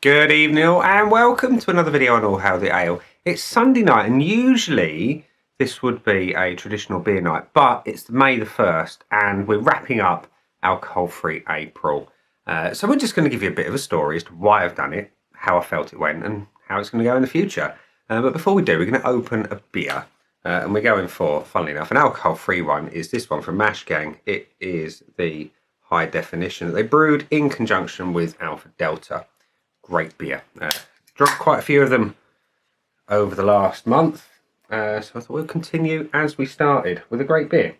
Good evening all, and welcome to another video on All Hail the Ale. It's Sunday night and usually this would be a traditional beer night, but it's May the 1st and we're wrapping up alcohol-free April. So we're just going to give you a bit of a story as to why I've done it, how I felt it went and how it's going to go in the future. But before we do, we're going to open a beer and we're going for, funnily enough, an alcohol-free one. Is this one from Mash Gang. It is the High Definition that they brewed in conjunction with Alpha Delta. Great beer. Drunk quite a few of them over the last month, so I thought we'll continue as we started with a great beer.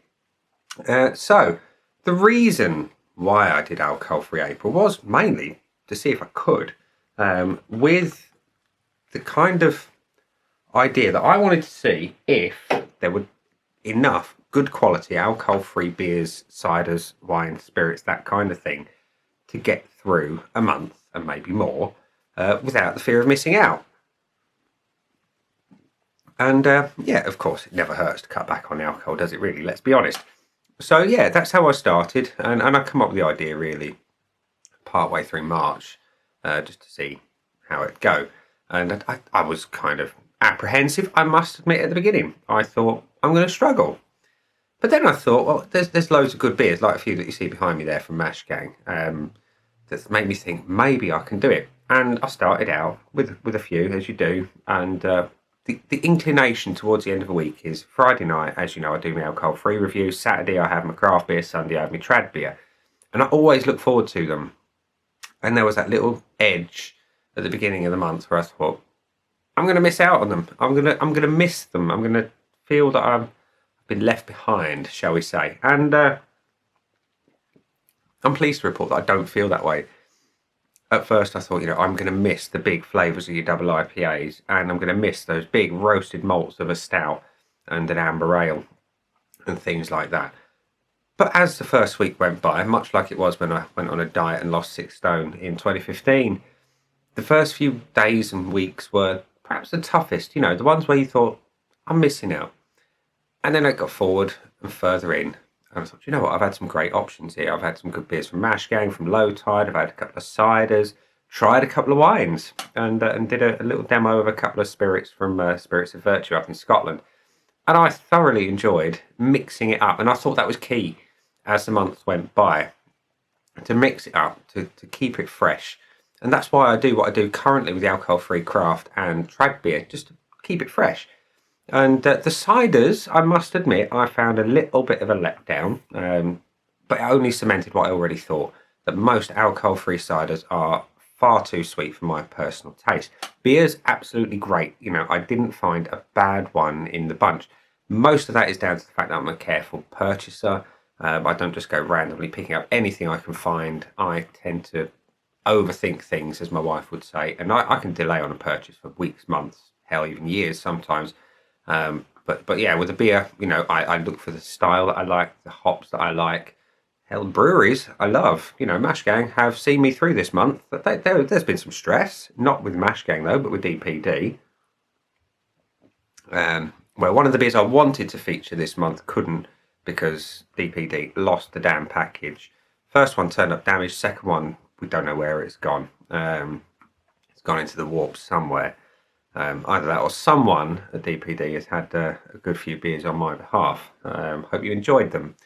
So the reason why I did alcohol-free April was mainly to see if I could, with the kind of idea that I wanted to see if there were enough good quality alcohol-free beers, ciders, wines, spirits, that kind of thing, to get through a month and maybe more without the fear of missing out. And yeah, of course, it never hurts to cut back on the alcohol, does it really? Let's be honest. So yeah, that's how I started, and I come up with the idea really partway through March, just to see how it'd go. And I was kind of apprehensive, I must admit, at the beginning. I thought, I'm going to struggle. But then I thought, well, there's loads of good beers, like a few that you see behind me there from Mash Gang, that made me think maybe I can do it. And I started out with a few, as you do, and the inclination towards the end of the week is Friday night, as you know, I do my alcohol-free reviews. Saturday I have my craft beer, Sunday I have my trad beer. And I always look forward to them. And there was that little edge at the beginning of the month where I thought, I'm going to miss out on them. I'm going to miss them. I'm going to feel that I've been left behind, shall we say. And I'm pleased to report that I don't feel that way. At first I thought, I'm going to miss the big flavours of your double IPAs, and I'm going to miss those big roasted malts of a stout and an amber ale and things like that. But as the first week went by, much like it was when I went on a diet and lost 6 stone in 2015, the first few days and weeks were perhaps the toughest, the ones where you thought, I'm missing out. And then I got forward and further in, and I thought, you know what, I've had some great options here. I've had some good beers from Mash Gang, from Low Tide, I've had a couple of ciders, tried a couple of wines, and did a little demo of a couple of spirits from Spirits of Virtue up in Scotland. And I thoroughly enjoyed mixing it up, and I thought that was key as the months went by, to mix it up, to keep it fresh. And that's why I do what I do currently with the alcohol-free craft and trad beer, just to keep it fresh. And the ciders, I must admit, I found a little bit of a letdown, but it only cemented what I already thought, that most alcohol-free ciders are far too sweet for my personal taste. Beer's absolutely great. I didn't find a bad one in the bunch. Most of that is down to the fact that I'm a careful purchaser. I don't just go randomly picking up anything I can find. I tend to overthink things, as my wife would say, and I can delay on a purchase for weeks, months, hell, even years sometimes. But yeah, with a beer, I look for the style that I like, the hops that I like. Hell, breweries I love. Mash Gang have seen me through this month. There's been some stress, not with Mash Gang though, but with DPD. Well, one of the beers I wanted to feature this month couldn't, because DPD lost the damn package. First one turned up damaged. Second one, we don't know where it's gone. It's gone into the warp somewhere. Either that or someone at DPD has had a good few beers on my behalf. Hope you enjoyed them.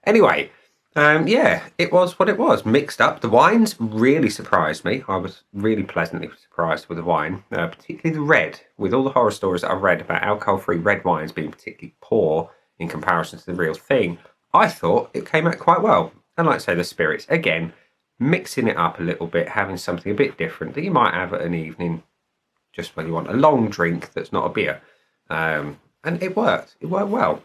Anyway, yeah, it was what it was. Mixed up. The wines really surprised me. I was really pleasantly surprised with the wine, particularly the red. With all the horror stories that I've read about alcohol-free red wines being particularly poor in comparison to the real thing, I thought it came out quite well. And like I say, the spirits, again, mixing it up a little bit, having something a bit different that you might have at an evening, just when you want a long drink that's not a beer. And it worked. It worked well.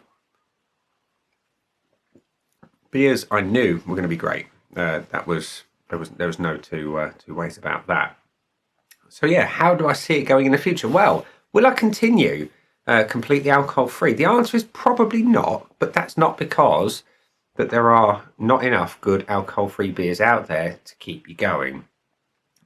Beers I knew were going to be great. There was no two ways about that. So yeah, how do I see it going in the future? Well, will I continue completely alcohol free? The answer is probably not, but that's not because that there are not enough good alcohol free beers out there to keep you going.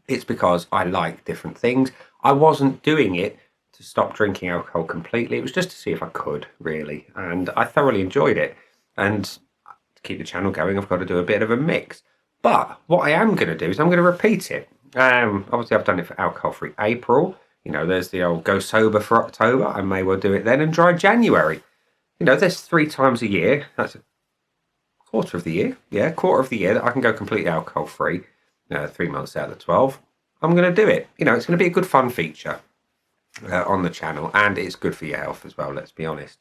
It's because I like different things. I wasn't doing it to stop drinking alcohol completely. It was just to see if I could, really. And I thoroughly enjoyed it. And to keep the channel going, I've got to do a bit of a mix. But what I am going to do is I'm going to repeat it. Obviously, I've done it for alcohol-free April. You know, there's the old go sober for October. I may well do it then, and dry January. You know, there's 3 times a year. That's a quarter of the year. Yeah, quarter of the year that I can go completely alcohol-free. 3 months out of the 12. I'm going to do it. You know, it's going to be a good fun feature on the channel, and it's good for your health as well, let's be honest.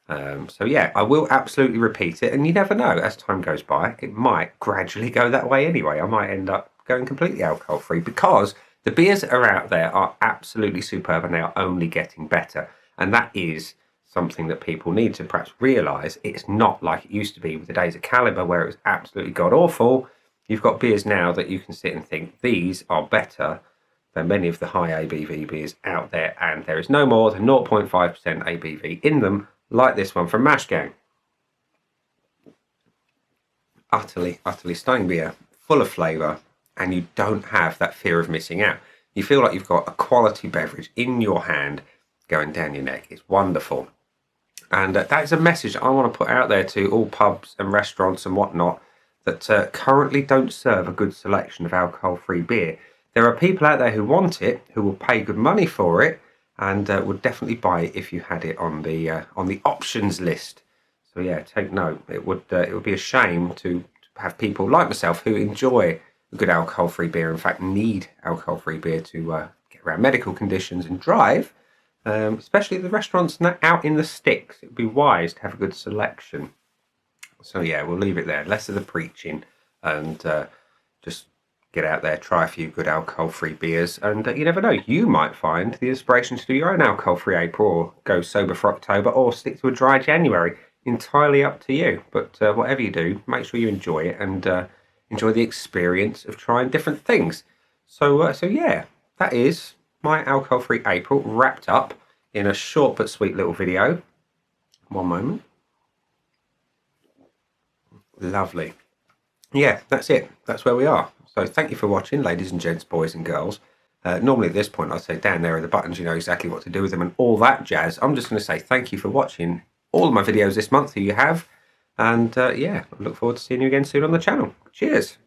So yeah, I will absolutely repeat it, and you never know, as time goes by, it might gradually go that way anyway. I might end up going completely alcohol free, because the beers that are out there are absolutely superb and they are only getting better. And that is something that people need to perhaps realise. It's not like it used to be with the days of Caliber, where it was absolutely god awful. You've got beers now that you can sit and think, these are better than many of the high ABV beers out there, and there is no more than 0.5% ABV in them, like this one from Mash Gang. Utterly stunning beer, full of flavour, and you don't have that fear of missing out. You feel like you've got a quality beverage in your hand going down your neck. It's wonderful. And that is a message I want to put out there to all pubs and restaurants and whatnot that currently don't serve a good selection of alcohol-free beer. There are people out there who want it, who will pay good money for it, and would definitely buy it if you had it on the options list. So yeah, take note. It would be a shame to have people like myself who enjoy a good alcohol-free beer, in fact need alcohol-free beer to get around medical conditions and drive, especially the restaurants out in the sticks. It would be wise to have a good selection. So yeah, we'll leave it there. Less of the preaching, and just get out there, try a few good alcohol-free beers, and you never know, you might find the inspiration to do your own alcohol-free April, or go sober for October, or stick to a dry January. Entirely up to you. But whatever you do, make sure you enjoy it, and enjoy the experience of trying different things. So yeah, that is my alcohol-free April wrapped up in a short but sweet little video. One moment. Lovely. Yeah, that's it. That's where we are. So thank you for watching, ladies and gents, boys and girls. Normally at this point I'd say, down there are the buttons, you know exactly what to do with them and all that jazz. I'm just going to say thank you for watching all of my videos this month, who you have. And yeah, I look forward to seeing you again soon on the channel. Cheers.